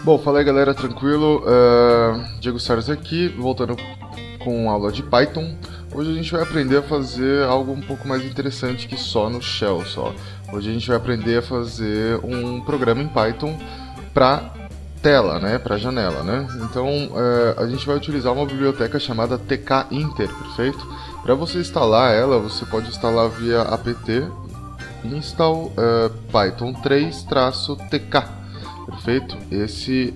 Bom, fala aí galera, tranquilo? Diego Sars aqui, voltando com aula de Python. Hoje a gente vai aprender a fazer algo um pouco mais interessante que só no Shell só. Hoje a gente vai aprender a fazer um programa em Python para tela, né, para janela, né? Então a gente vai utilizar uma biblioteca chamada tkinter, perfeito? Para você instalar ela, você pode instalar via apt install python 3-tk. Perfeito? Esse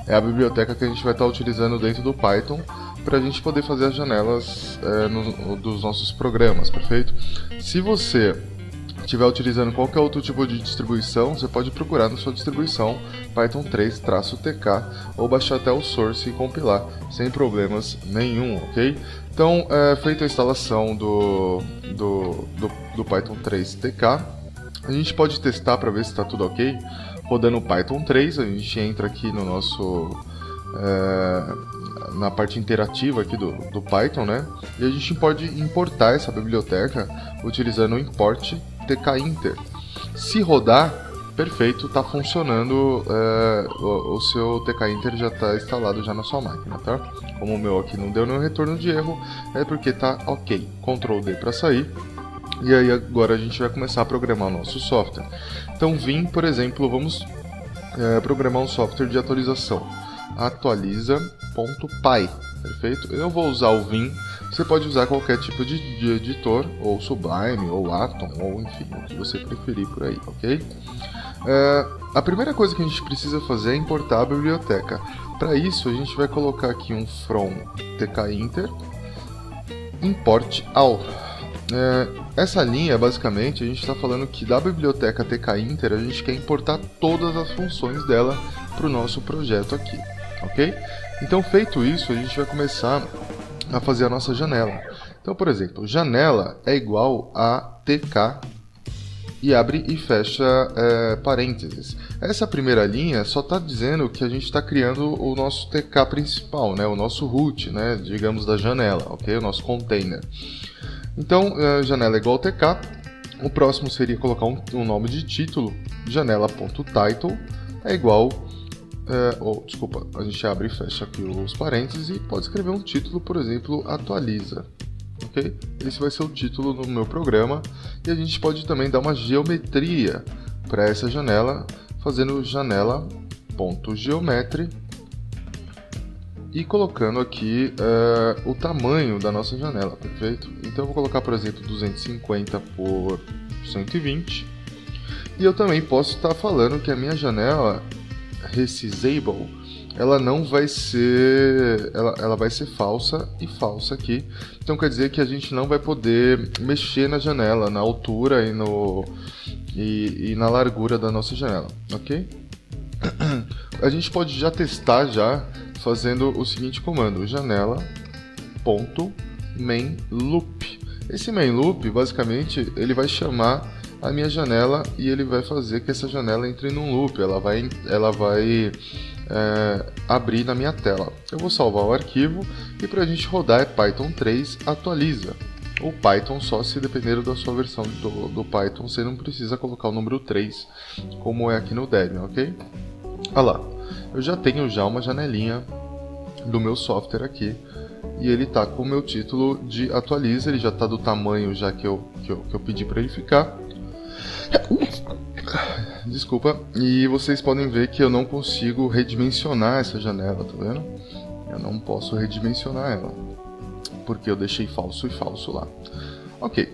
é a biblioteca que a gente vai estar utilizando dentro do Python para a gente poder fazer as janelas dos nossos programas, perfeito? Se você estiver utilizando qualquer outro tipo de distribuição, você pode procurar na sua distribuição Python 3-tk ou baixar até o source e compilar sem problemas nenhum, ok? Então, feita a instalação do Python 3-tk, a gente pode testar para ver se está tudo ok. Rodando o Python 3, a gente entra aqui no nosso na parte interativa aqui do Python, né? E a gente pode importar essa biblioteca utilizando o import tkinter. Se rodar, perfeito, está funcionando, o seu tkinter já está instalado já na sua máquina, tá? Como o meu aqui não deu nenhum retorno de erro, é porque está ok. Ctrl D para sair. E aí agora a gente vai começar a programar o nosso software. Então vim, por exemplo, vamos programar um software de atualização. Atualiza.py, perfeito? Eu vou usar o Vim, você pode usar qualquer tipo de editor, ou Sublime, ou Atom, ou enfim, o que você preferir por aí, ok? A primeira coisa que a gente precisa fazer é importar a biblioteca. Para isso a gente vai colocar aqui um from tkinter import all. Essa linha, basicamente, a gente está falando que da biblioteca tkinter a gente quer importar todas as funções dela para o nosso projeto aqui, ok? Então, feito isso, a gente vai começar a fazer a nossa janela. Então, por exemplo, janela é igual a tk e abre e fecha parênteses. Essa primeira linha só está dizendo que a gente está criando o nosso tk principal, né? O nosso root, né? Digamos, da janela, ok? O nosso container. Então, janela é igual a tk, o próximo seria colocar um nome de título, janela.title é igual, desculpa, a gente abre e fecha aqui os parênteses e pode escrever um título, por exemplo, atualiza, ok? Esse vai ser o título do meu programa e a gente pode também dar uma geometria para essa janela, fazendo janela.geometry e colocando aqui o tamanho da nossa janela, perfeito? Então eu vou colocar, por exemplo, 250 por 120 e eu também posso estar falando que a minha janela resizable, ela não vai ser, ela vai ser falsa e falsa aqui, então quer dizer que a gente não vai poder mexer na janela, na altura e na largura da nossa janela, ok? A gente pode já testar fazendo o seguinte comando, janela.mainLoop. Esse mainLoop, basicamente, ele vai chamar a minha janela e ele vai fazer que essa janela entre num loop, ela vai abrir na minha tela. Eu vou salvar o arquivo e para a gente rodar é Python 3 atualiza. Ou Python só se depender da sua versão do Python, você não precisa colocar o número 3, como é aqui no Debian, ok? Olha lá, eu já tenho uma janelinha do meu software aqui e ele está com o meu título de atualiza, ele já está do tamanho já que eu pedi para ele ficar. Desculpa, e vocês podem ver que eu não consigo redimensionar essa janela, tá vendo? Eu não posso redimensionar ela, porque eu deixei falso e falso lá. Ok,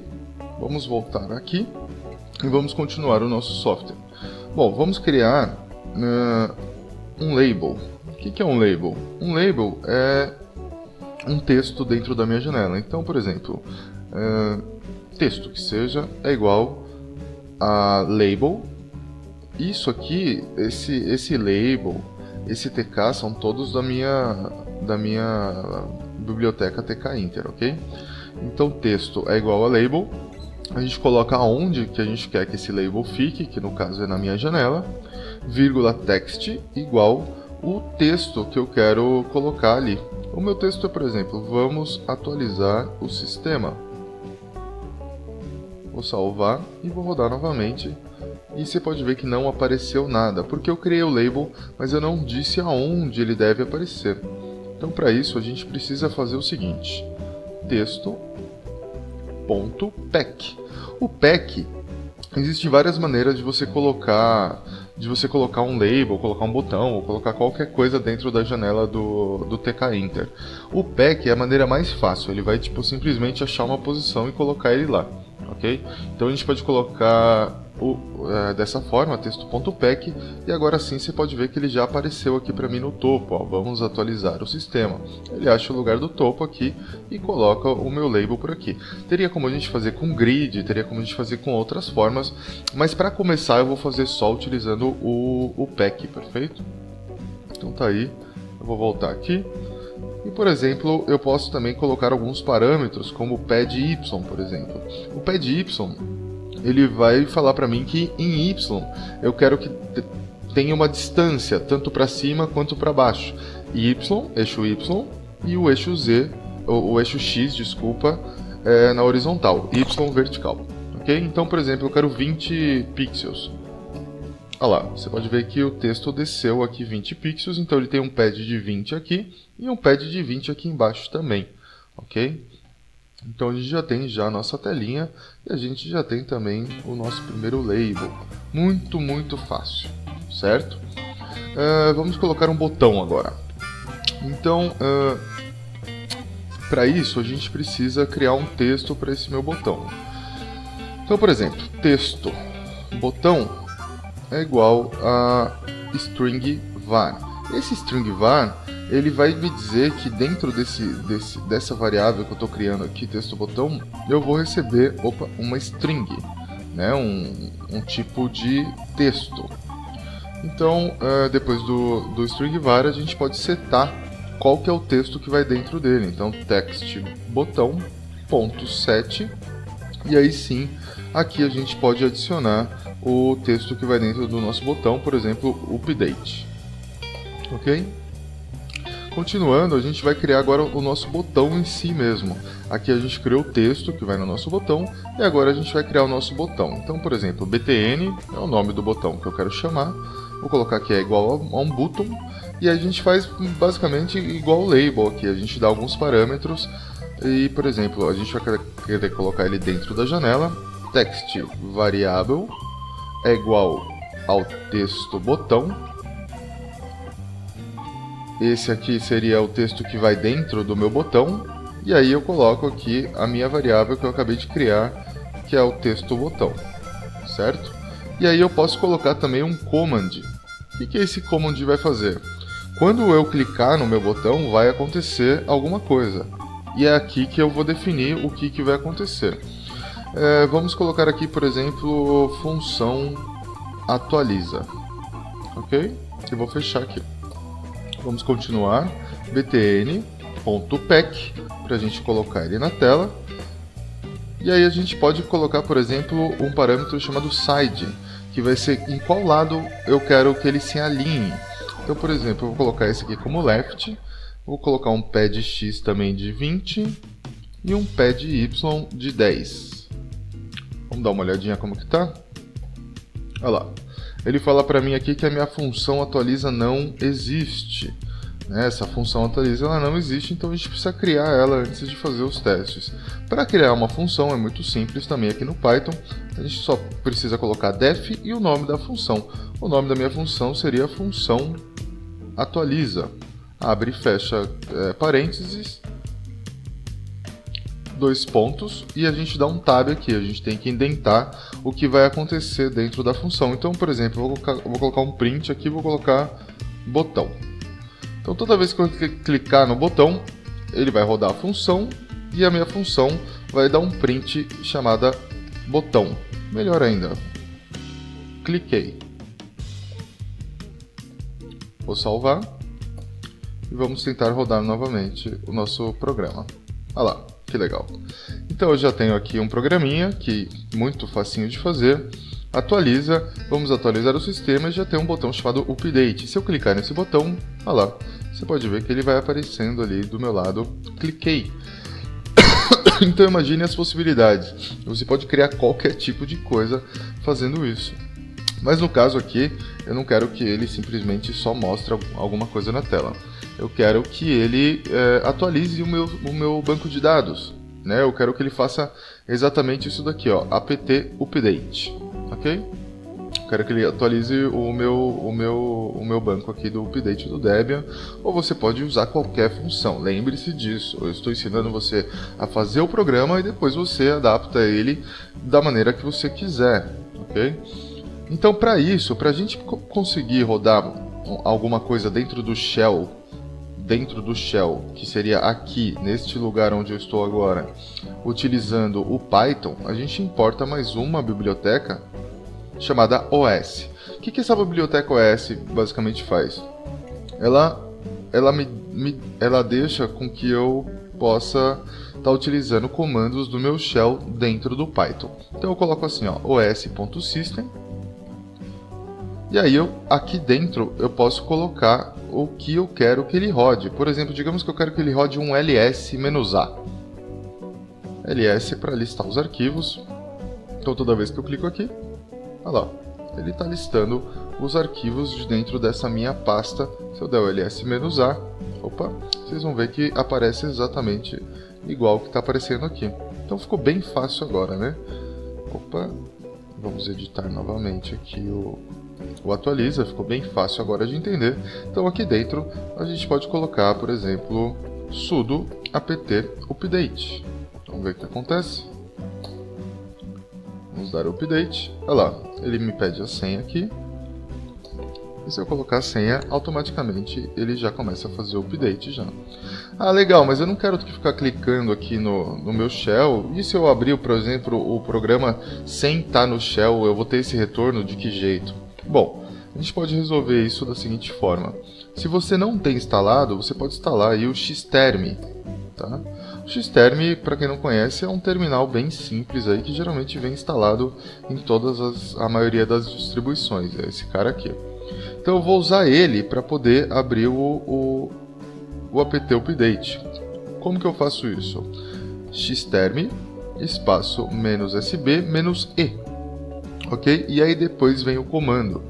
vamos voltar aqui e vamos continuar o nosso software. Bom, vamos criar um label. O que é um label? Um label é um texto dentro da minha janela. Então, por exemplo, texto que seja é igual a label. Isso aqui, esse label, esse tk são todos da minha biblioteca tkinter, ok? Então, texto é igual a label. A gente coloca onde que a gente quer que esse label fique, que no caso é na minha janela, vírgula text igual o texto que eu quero colocar ali. O meu texto é, por exemplo, vamos atualizar o sistema. Vou salvar e vou rodar novamente e você pode ver que não apareceu nada, porque eu criei o label, mas eu não disse aonde ele deve aparecer. Então para isso a gente precisa fazer o seguinte, texto.pack. O pack, existem várias maneiras de você colocar um label, colocar um botão ou colocar qualquer coisa dentro da janela do TK Inter. O pack é a maneira mais fácil, ele vai simplesmente achar uma posição e colocar ele lá, ok? Então a gente pode colocar dessa forma, texto.pack, e agora sim você pode ver que ele já apareceu aqui para mim no topo. Ó, vamos atualizar o sistema. Ele acha o lugar do topo aqui e coloca o meu label por aqui. Teria como a gente fazer com grid, teria como a gente fazer com outras formas, mas para começar eu vou fazer só utilizando o pack, perfeito? Então tá aí, eu vou voltar aqui. E, por exemplo, eu posso também colocar alguns parâmetros, como o pad y, por exemplo. O pad y, ele vai falar para mim que em y eu quero que tenha uma distância, tanto para cima quanto para baixo. Eixo y, e o eixo z, o eixo x, desculpa, na horizontal, y vertical. Ok? Então, por exemplo, eu quero 20 pixels. Olha lá, você pode ver que o texto desceu aqui 20 pixels, então ele tem um pad de 20 aqui e um pad de 20 aqui embaixo também. Ok? Então a gente já tem a nossa telinha e a gente já tem também o nosso primeiro label. Muito, muito fácil, certo? Vamos colocar um botão agora. Então, para isso a gente precisa criar um texto para esse meu botão. Então, por exemplo, texto botão é igual a string var. Esse string var, ele vai me dizer que dentro dessa variável que eu estou criando aqui, texto botão, eu vou receber uma string, né? um tipo de texto. Então, depois do string var, a gente pode setar qual que é o texto que vai dentro dele. Então, text botão ponto set, e aí sim, aqui a gente pode adicionar o texto que vai dentro do nosso botão, por exemplo, update. Ok? Continuando, a gente vai criar agora o nosso botão em si mesmo. Aqui a gente criou o texto que vai no nosso botão, e agora a gente vai criar o nosso botão. Então, por exemplo, btn é o nome do botão que eu quero chamar. Vou colocar que é igual a um button, e a gente faz basicamente igual o label aqui. A gente dá alguns parâmetros, e, por exemplo, a gente vai querer colocar ele dentro da janela. Text variável é igual ao texto botão. Esse aqui seria o texto que vai dentro do meu botão, e aí eu coloco aqui a minha variável que eu acabei de criar, que é o texto botão, certo? E aí eu posso colocar também um command. O que esse command vai fazer? Quando eu clicar no meu botão, vai acontecer alguma coisa, e é aqui que eu vou definir o que vai acontecer. Vamos colocar aqui, por exemplo, função atualiza, ok? Eu vou fechar aqui. Vamos continuar, btn.pack, para a gente colocar ele na tela. E aí a gente pode colocar, por exemplo, um parâmetro chamado side, que vai ser em qual lado eu quero que ele se alinhe. Então, por exemplo, eu vou colocar esse aqui como left, vou colocar um pad x também de 20 e um pad y de 10. Vamos dar uma olhadinha como que tá? Olha lá. Ele fala para mim aqui que a minha função atualiza não existe. Essa função atualiza ela não existe, então a gente precisa criar ela antes de fazer os testes. Para criar uma função é muito simples também aqui no Python. A gente só precisa colocar def e o nome da função. O nome da minha função seria função atualiza. Abre e fecha parênteses, 2 pontos, e a gente dá um tab aqui, a gente tem que indentar o que vai acontecer dentro da função. Então, por exemplo, eu vou colocar um print aqui, vou colocar botão. Então, toda vez que eu clicar no botão, ele vai rodar a função, e a minha função vai dar um print chamada botão. Melhor ainda, cliquei. Vou salvar, e vamos tentar rodar novamente o nosso programa. Olha lá. Que legal. Então eu já tenho aqui um programinha que muito facinho de fazer. Atualiza, vamos atualizar o sistema e já tem um botão chamado update. Se eu clicar nesse botão, olha lá, você pode ver que ele vai aparecendo ali do meu lado. Cliquei. Então imagine as possibilidades. Você pode criar qualquer tipo de coisa fazendo isso. Mas no caso aqui, eu não quero que ele simplesmente só mostre alguma coisa na tela. Eu quero que ele atualize o meu banco de dados, né? Eu quero que ele faça exatamente isso daqui, ó, apt update, ok? Eu quero que ele atualize o meu banco aqui do update do Debian, ou você pode usar qualquer função. Lembre-se disso, eu estou ensinando você a fazer o programa e depois você adapta ele da maneira que você quiser, ok? Então, para isso, para a gente conseguir rodar alguma coisa dentro do shell, que seria aqui, neste lugar onde eu estou agora, utilizando o Python, a gente importa mais uma biblioteca chamada OS. O que essa biblioteca OS basicamente faz? Ela deixa com que eu possa estar utilizando comandos do meu shell dentro do Python. Então eu coloco assim, ó, os.system. E aí, aqui dentro, eu posso colocar o que eu quero que ele rode. Por exemplo, digamos que eu quero que ele rode um ls-a. ls para listar os arquivos. Então, toda vez que eu clico aqui, olha lá, ele está listando os arquivos de dentro dessa minha pasta. Se eu der o ls-a, opa, vocês vão ver que aparece exatamente igual que está aparecendo aqui. Então, ficou bem fácil agora, né? Opa, vamos editar novamente aqui o atualiza, ficou bem fácil agora de entender. Então aqui dentro a gente pode colocar, por exemplo, sudo apt update. Vamos ver o que acontece. Vamos dar update. Olha lá, ele me pede a senha aqui. E se eu colocar a senha, automaticamente ele já começa a fazer o update já. Ah, legal, mas eu não quero ficar clicando aqui no meu shell. E se eu abrir, por exemplo, o programa sem estar no shell, eu vou ter esse retorno de que jeito? Bom, a gente pode resolver isso da seguinte forma. Se você não tem instalado, você pode instalar aí o Xterm. Tá? O Xterm, para quem não conhece, é um terminal bem simples aí que geralmente vem instalado em a maioria das distribuições. É esse cara aqui. Então eu vou usar ele para poder abrir o apt update. Como que eu faço isso? Xterm espaço -sb -e. Ok? E aí depois vem o comando.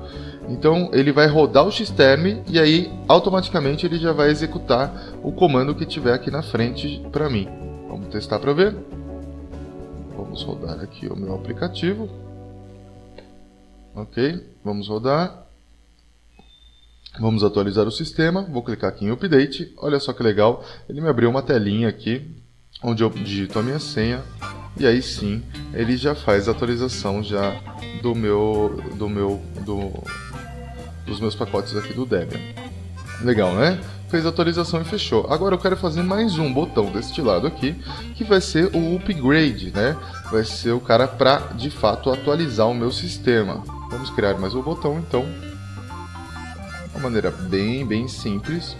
Então ele vai rodar o Xterm e aí automaticamente ele já vai executar o comando que tiver aqui na frente para mim. Vamos testar para ver. Vamos rodar aqui o meu aplicativo. Ok? Vamos rodar. Vamos atualizar o sistema. Vou clicar aqui em Update. Olha só que legal. Ele me abriu uma telinha aqui onde eu digito a minha senha. E aí sim, ele já faz a atualização já dos meus pacotes aqui do Debian. Legal, né? Fez a atualização e fechou. Agora eu quero fazer mais um botão deste lado aqui, que vai ser o upgrade, né? Vai ser o cara para, de fato, atualizar o meu sistema. Vamos criar mais um botão, então. Uma maneira bem simples.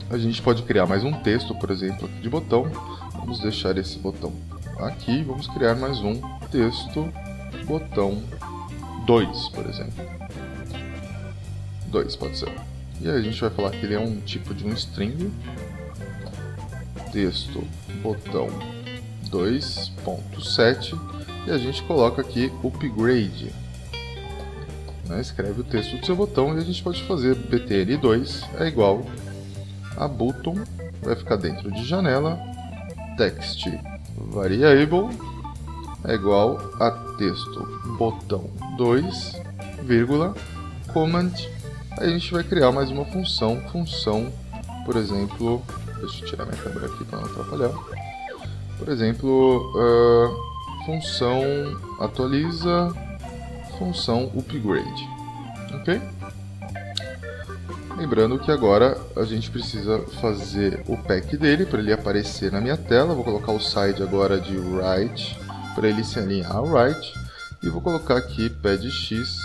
A gente pode criar mais um texto, por exemplo, aqui de botão. Vamos deixar esse botão aqui, vamos criar mais um texto, botão 2, por exemplo. 2 pode ser. E aí a gente vai falar que ele é um tipo de um string. Texto, botão 2.7. E a gente coloca aqui upgrade. Né? Escreve o texto do seu botão e a gente pode fazer btn2 é igual a button, vai ficar dentro de janela, text variable é igual a texto botão 2, vírgula, command. Aí a gente vai criar mais uma função, por exemplo, deixa eu tirar minha câmera aqui para não atrapalhar. Por exemplo, função atualiza, função upgrade, ok? Lembrando que agora a gente precisa fazer o pack dele para ele aparecer na minha tela. Vou colocar o side agora de write para ele se alinhar ao write. E vou colocar aqui pad x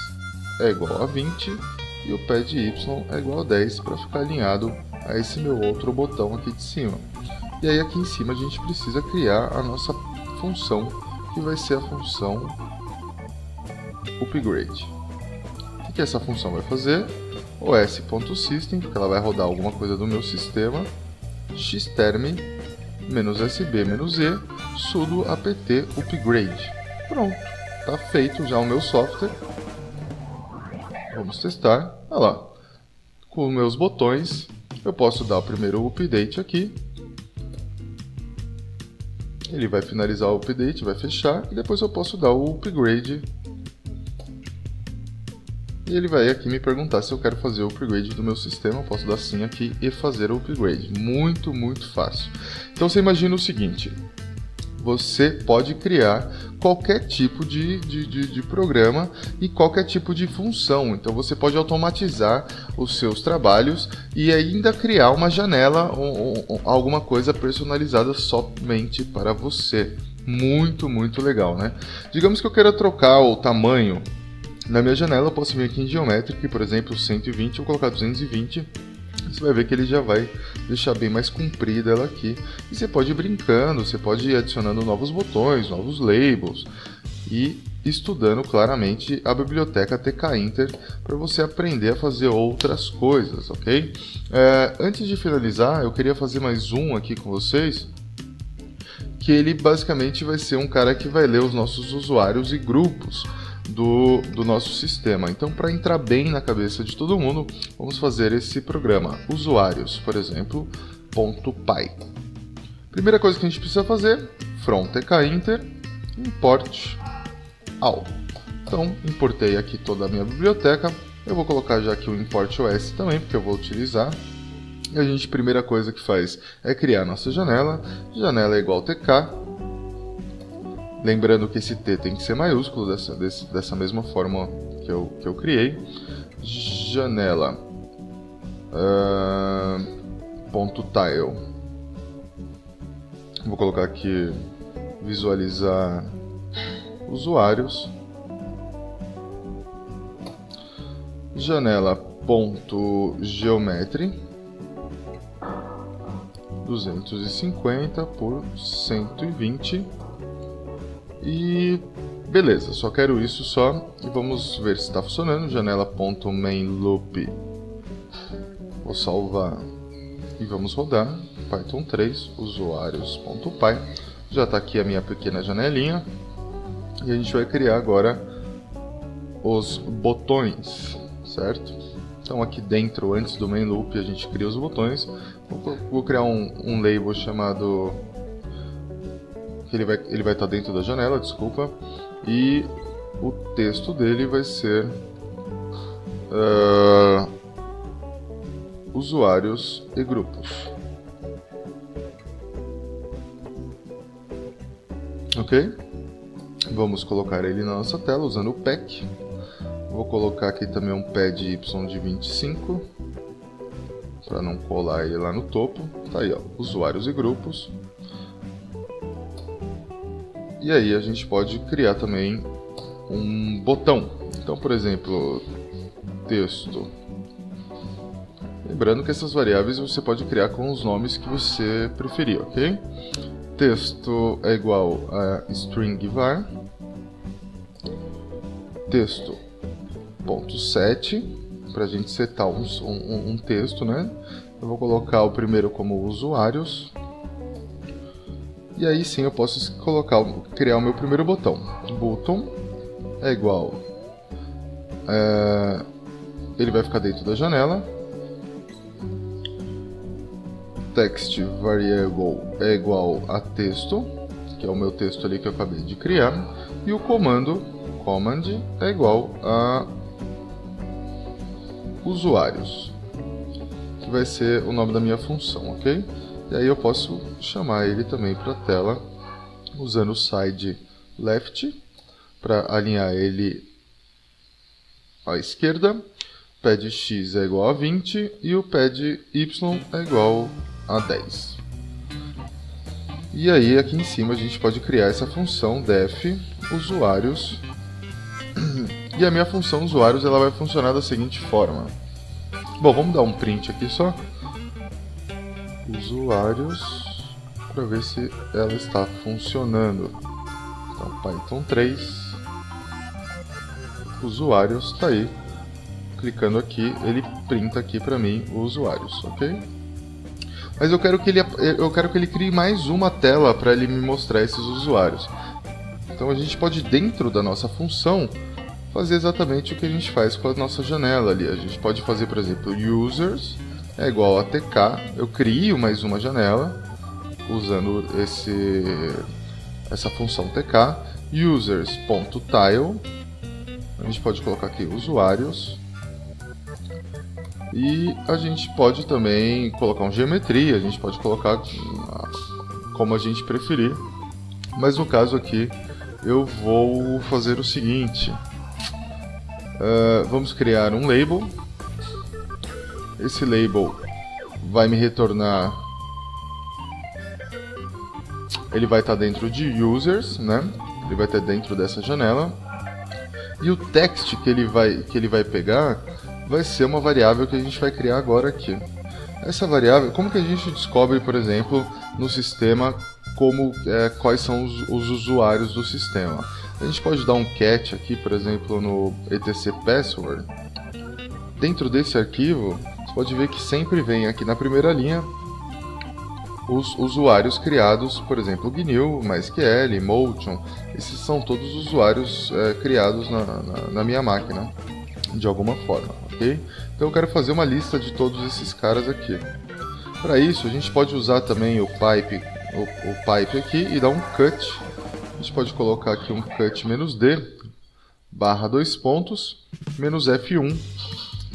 é igual a 20 e o pad y é igual a 10 para ficar alinhado a esse meu outro botão aqui de cima. E aí aqui em cima a gente precisa criar a nossa função, que vai ser a função upgrade. O que essa função vai fazer? os.system, porque ela vai rodar alguma coisa do meu sistema, xterm -sb -e sudo apt upgrade. Pronto, está feito já o meu software. Vamos testar. Olha lá. Com meus botões, eu posso dar o primeiro update aqui. Ele vai finalizar o update, vai fechar. E depois eu posso dar o upgrade. E ele vai aqui me perguntar se eu quero fazer o upgrade do meu sistema. Eu posso dar sim aqui e fazer o upgrade. Muito, muito fácil. Então você imagina o seguinte. Você pode criar qualquer tipo de programa e qualquer tipo de função. Então você pode automatizar os seus trabalhos e ainda criar uma janela ou alguma coisa personalizada somente para você. Muito, muito legal, né? Digamos que eu queira trocar o tamanho. Na minha janela eu posso vir aqui em Geometric, por exemplo, 120, eu vou colocar 220. Você vai ver que ele já vai deixar bem mais comprida ela aqui. E você pode ir brincando, você pode ir adicionando novos botões, novos labels e estudando claramente a biblioteca tkinter para você aprender a fazer outras coisas, ok? Antes de finalizar, eu queria fazer mais um aqui com vocês, que ele basicamente vai ser um cara que vai ler os nossos usuários e grupos do nosso sistema. Então, para entrar bem na cabeça de todo mundo, vamos fazer esse programa. Usuários, por exemplo, .py. Primeira coisa que a gente precisa fazer, from tkinter, import all. Então, importei aqui toda a minha biblioteca. Eu vou colocar já aqui o import os também, porque eu vou utilizar. E a primeira coisa que faz é criar nossa janela. Janela é igual tk. Lembrando que esse T tem que ser maiúsculo, dessa mesma forma que eu criei. Janela .tile. Vou colocar aqui visualizar usuários. Janela .geometry 250 por 120. E beleza, só quero isso só e vamos ver se está funcionando. Janela.mainLoop. Vou salvar e vamos rodar. Python 3, usuários.py. Já está aqui a minha pequena janelinha. E a gente vai criar agora os botões, certo? Então aqui dentro, antes do mainLoop, a gente cria os botões. Vou criar um label chamado... Ele vai estar dentro da janela, desculpa, e o texto dele vai ser usuários e grupos. Ok? Vamos colocar ele na nossa tela usando o pack. Vou colocar aqui também um pad y de 25 para não colar ele lá no topo. Tá aí, ó, usuários e grupos. E aí a gente pode criar também um botão. Então, por exemplo, texto. Lembrando que essas variáveis você pode criar com os nomes que você preferir, ok? Texto é igual a string var. Texto ponto set, para a gente setar um texto, né? Eu vou colocar o primeiro como usuários. E aí sim eu posso criar o meu primeiro botão. Button é igual... ele vai ficar dentro da janela. Text variable é igual a texto, que é o meu texto ali que eu acabei de criar. E o command é igual a usuários, que vai ser o nome da minha função, ok? E aí eu posso chamar ele também para a tela usando o side left para alinhar ele à esquerda. Pad x é igual a 20 e o pad y é igual a 10. E aí aqui em cima a gente pode criar essa função def usuários. E a minha função usuários ela vai funcionar da seguinte forma. Bom, vamos dar um print aqui só. Usuários, para ver se ela está funcionando. Então, Python 3, usuários, está aí. Clicando aqui, ele printa aqui para mim os usuários, ok? Mas eu quero que ele crie mais uma tela para ele me mostrar esses usuários. Então a gente pode, dentro da nossa função, fazer exatamente o que a gente faz com a nossa janela ali. A gente pode fazer, por exemplo, users é igual a tk, eu crio mais uma janela usando essa função tk, users.tile, a gente pode colocar aqui usuários, e a gente pode também colocar um geometria, a gente pode colocar como a gente preferir, mas no caso aqui eu vou fazer o seguinte, vamos criar um label. Esse label vai me retornar, ele vai estar dentro de users, né? Ele vai estar dentro dessa janela, e o text que ele vai pegar vai ser uma variável que a gente vai criar agora aqui. Essa variável, como que a gente descobre, por exemplo, no sistema quais são os usuários do sistema? A gente pode dar um cat aqui, por exemplo, no etc password. Dentro desse arquivo, você pode ver que sempre vem aqui na primeira linha os usuários criados, por exemplo, GNU, MySQL, Motion. Esses são todos os usuários criados na minha máquina, de alguma forma, ok? Então eu quero fazer uma lista de todos esses caras aqui. Para isso, a gente pode usar também o pipe aqui e dar um cut. A gente pode colocar aqui um cut "-d", barra dois pontos, menos F1,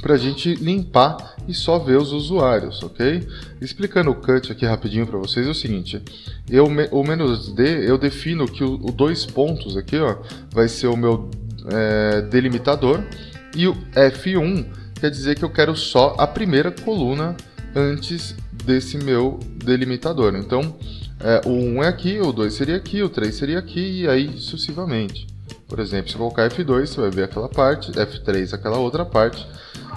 para a gente limpar e só ver os usuários, ok? Explicando o cut aqui rapidinho para vocês é o seguinte, o "-d", eu defino que o dois pontos aqui, ó, vai ser o meu delimitador, e o F1 quer dizer que eu quero só a primeira coluna antes desse meu delimitador. Então, o 1 é aqui, o 2 seria aqui, o 3 seria aqui, e aí sucessivamente. Por exemplo, se eu colocar F2, você vai ver aquela parte, F3 aquela outra parte,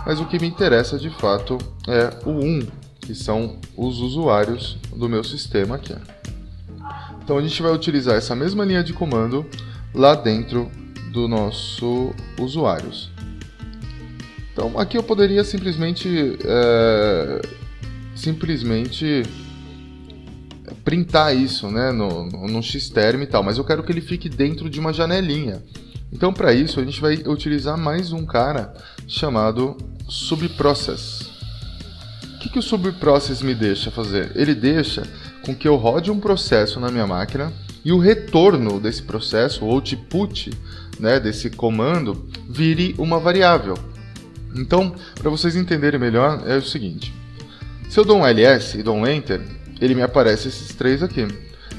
mas o que me interessa de fato é o 1, que são os usuários do meu sistema aqui. Então a gente vai utilizar essa mesma linha de comando lá dentro do nosso usuários. Então aqui eu poderia simplesmente printar isso, né, no Xterm e tal, mas eu quero que ele fique dentro de uma janelinha. Então para isso a gente vai utilizar mais um cara chamado subprocess. O que o subprocess me deixa fazer? Ele deixa com que eu rode um processo na minha máquina e o retorno desse processo, o output, né, desse comando, vire uma variável. Então, para vocês entenderem melhor, é o seguinte. Se eu dou um ls e dou um enter, ele me aparece esses três aqui.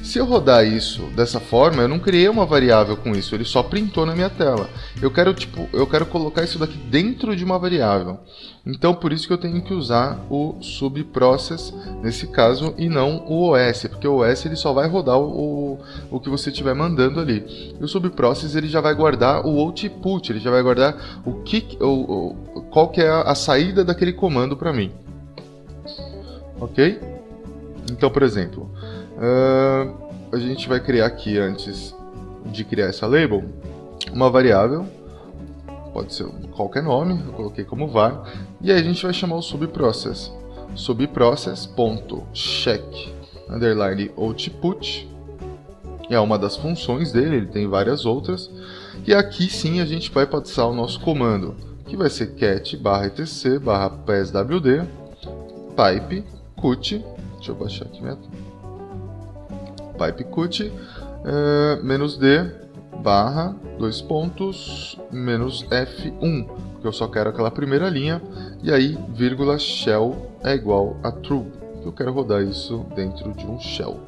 Se eu rodar isso dessa forma, eu não criei uma variável com isso, ele só printou na minha tela. Eu quero colocar isso daqui dentro de uma variável. Então, por isso que eu tenho que usar o subprocess nesse caso e não o OS, porque o OS ele só vai rodar o que você estiver mandando ali. E o subprocess ele já vai guardar o output, ele já vai guardar qual que é a saída daquele comando para mim. Ok? Então, por exemplo, a gente vai criar aqui, antes de criar essa label, uma variável, pode ser qualquer nome, eu coloquei como var, e aí a gente vai chamar o subprocess, subprocess.check_output, é uma das funções dele, ele tem várias outras, e aqui sim a gente vai passar o nosso comando, que vai ser cat/etc/passwd pipe cut, deixa eu baixar aqui minha pipe cut "-d barra dois pontos menos F1, porque eu só quero aquela primeira linha, e aí vírgula shell é igual a true, eu quero rodar isso dentro de um shell.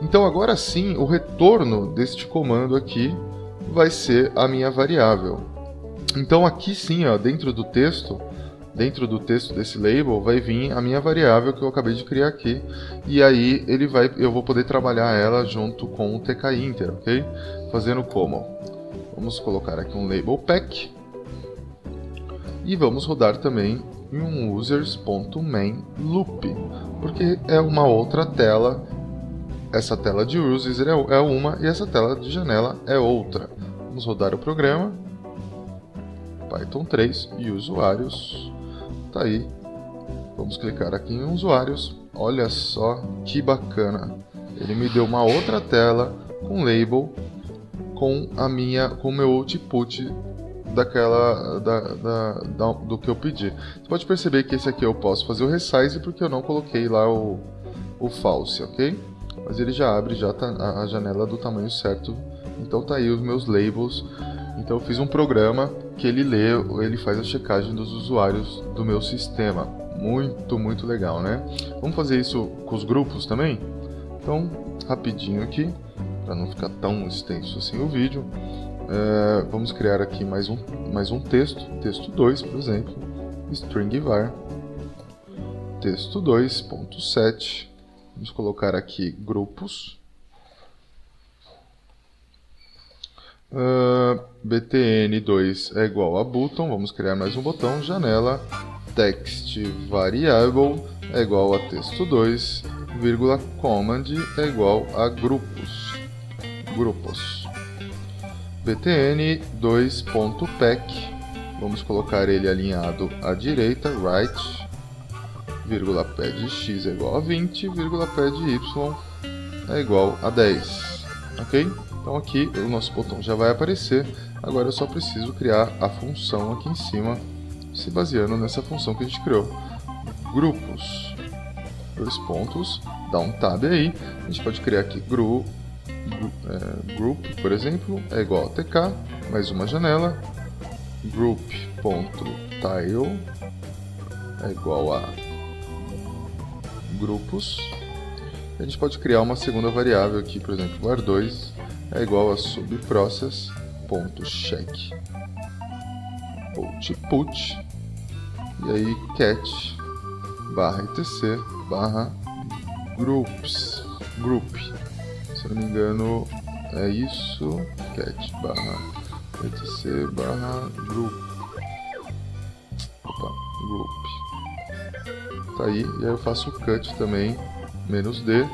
Então agora sim o retorno deste comando aqui vai ser a minha variável. Então aqui sim, ó, dentro do texto desse label vai vir a minha variável que eu acabei de criar aqui, e aí eu vou poder trabalhar ela junto com o tkinter, ok? Fazendo como? Vamos colocar aqui um label pack e vamos rodar também em um users.main loop, porque é uma outra tela. Essa tela de users é uma e essa tela de janela é outra. Vamos rodar o programa, Python 3 e usuários. Tá aí, vamos clicar aqui em usuários, olha só que bacana, ele me deu uma outra tela com label com o meu output do que eu pedi. Você pode perceber que esse aqui eu posso fazer o resize porque eu não coloquei lá o false, ok? Mas ele já abre já a janela do tamanho certo. Então tá aí os meus labels. Então eu fiz um programa que ele lê, ele faz a checagem dos usuários do meu sistema. Muito legal, né? Vamos fazer isso com os grupos também? Então, rapidinho aqui, para não ficar tão extenso assim o vídeo. Vamos criar aqui mais um texto, texto 2, por exemplo, string var, texto 2.set, vamos colocar aqui grupos, btn2 é igual a button, vamos criar mais um botão, janela, text variable é igual a texto 2, vírgula command é igual a grupos, btn2.pack, vamos colocar ele alinhado à direita, right, vírgula pad x é igual a 20, vírgula pad y é igual a 10, ok? Então aqui o nosso botão já vai aparecer, agora eu só preciso criar a função aqui em cima, se baseando nessa função que a gente criou, grupos, dois pontos, dá um tab aí, a gente pode criar aqui group, por exemplo, é igual a tk, mais uma janela, group.tile é igual a grupos, a gente pode criar uma segunda variável aqui, por exemplo, var2 é igual a subprocess.check output, e aí cat barra etc barra groups, group, se não me engano é isso, cat barra etc barra group, group, tá aí, e aí eu faço o cut também, -d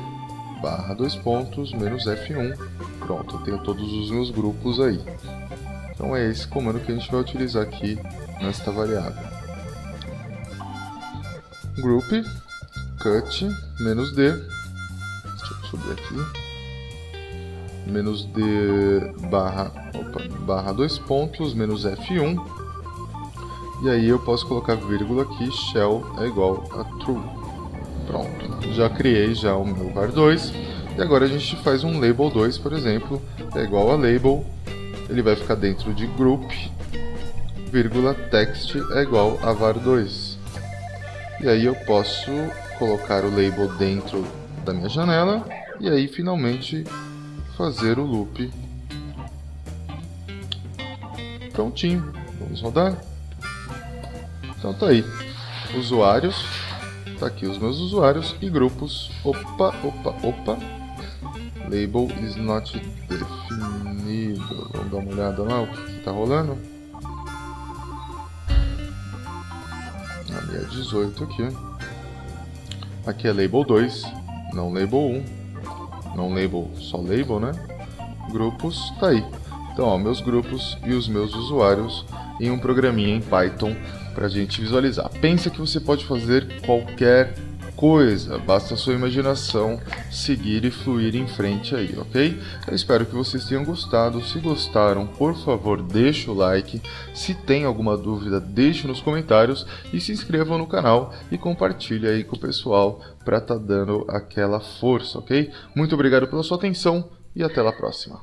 barra dois pontos, -f1, pronto, eu tenho todos os meus grupos aí. Então é esse comando que a gente vai utilizar aqui nesta variável. Group, cut, -d, deixa eu subir aqui, -d barra dois pontos, -f1, e aí eu posso colocar vírgula aqui, shell é igual a true. Pronto, já criei já o meu var2, e agora a gente faz um label 2, por exemplo, é igual a label, ele vai ficar dentro de group, vírgula text é igual a var2. E aí eu posso colocar o label dentro da minha janela, e aí finalmente fazer o loop. Prontinho, vamos rodar. Então tá aí, usuários, tá aqui os meus usuários e grupos. Opa, label is not definido. Vamos dar uma olhada lá o que tá rolando. A minha 18 aqui. Aqui é label 2, não label 1. Não label, só label, né? Grupos, tá aí. Então, ó, meus grupos e os meus usuários em um programinha em Python para a gente visualizar. Pensa que você pode fazer qualquer coisa, basta a sua imaginação seguir e fluir em frente aí, ok? Eu espero que vocês tenham gostado. Se gostaram, por favor, deixe o like. Se tem alguma dúvida, deixe nos comentários e se inscrevam no canal e compartilhe aí com o pessoal para estar dando aquela força, ok? Muito obrigado pela sua atenção e até a próxima.